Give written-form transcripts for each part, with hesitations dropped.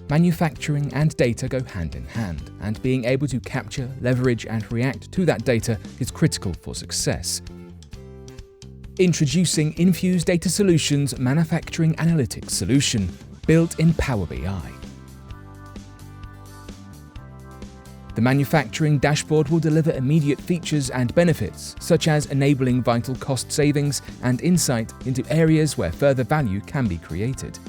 Manufacturing and data go hand in hand, and being able to capture, leverage, and react to that data is critical for success. Introducing Infuse Data Solutions Manufacturing Analytics Solution, built in Power BI. The manufacturing dashboard will deliver immediate features and benefits, such as enabling vital cost savings and insight into areas where further value can be created.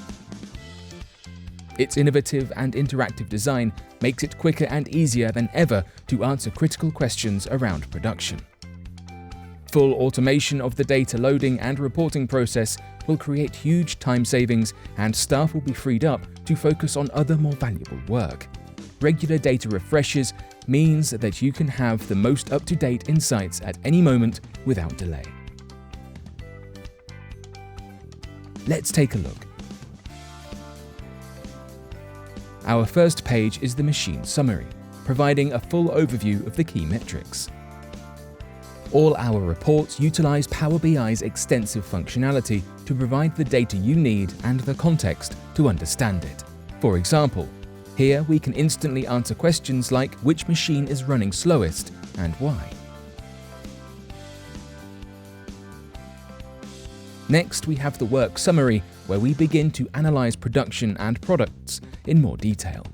Its innovative and interactive design makes it quicker and easier than ever to answer critical questions around production. Full automation of the data loading and reporting process will create huge time savings, and staff will be freed up to focus on other more valuable work. Regular data refreshes means that you can have the most up-to-date insights at any moment without delay. Let's take a look. Our first page is the machine summary, providing a full overview of the key metrics. All our reports utilize Power BI's extensive functionality to provide the data you need and the context to understand it. For example, here we can instantly answer questions like which machine is running slowest and why. Next, we have the work summary, where we begin to analyze production and products in more detail.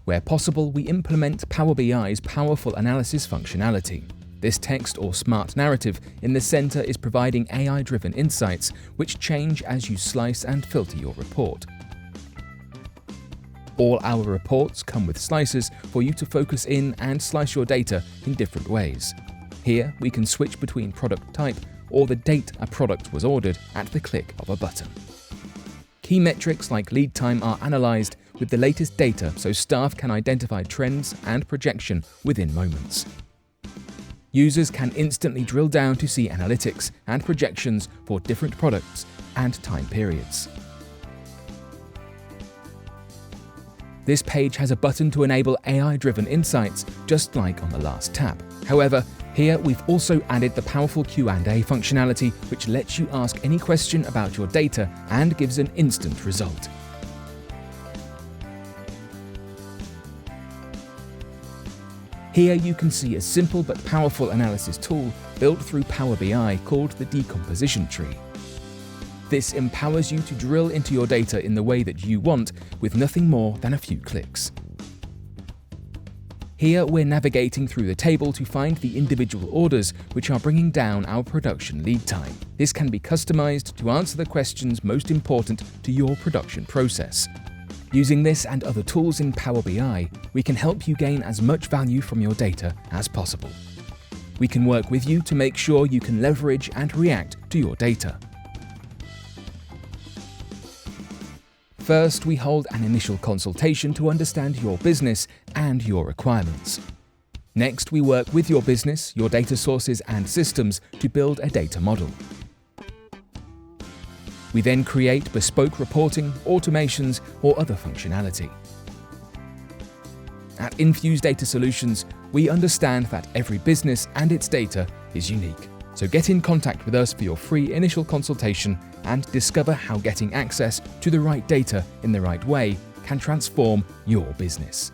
Where possible, we implement Power BI's powerful analysis functionality. This text or smart narrative in the center is providing AI-driven insights which change as you slice and filter your report. All our reports come with slicers for you to focus in and slice your data in different ways. Here, we can switch between product type or the date a product was ordered at the click of a button. Key metrics like lead time are analyzed with the latest data so staff can identify trends and projection within moments. Users can instantly drill down to see analytics and projections for different products and time periods. This page has a button to enable AI-driven insights, just like on the last tab. However, here we've also added the powerful Q&A functionality, which lets you ask any question about your data and gives an instant result. Here you can see a simple but powerful analysis tool built through Power BI called the decomposition tree. This empowers you to drill into your data in the way that you want, with nothing more than a few clicks. Here we're navigating through the table to find the individual orders which are bringing down our production lead time. This can be customized to answer the questions most important to your production process. Using this and other tools in Power BI, we can help you gain as much value from your data as possible. We can work with you to make sure you can leverage and react to your data. First, we hold an initial consultation to understand your business and your requirements. Next, we work with your business, your data sources and systems to build a data model. We then create bespoke reporting, automations, or other functionality. At Infuse Data Solutions, we understand that every business and its data is unique. So get in contact with us for your free initial consultation and discover how getting access to the right data in the right way can transform your business.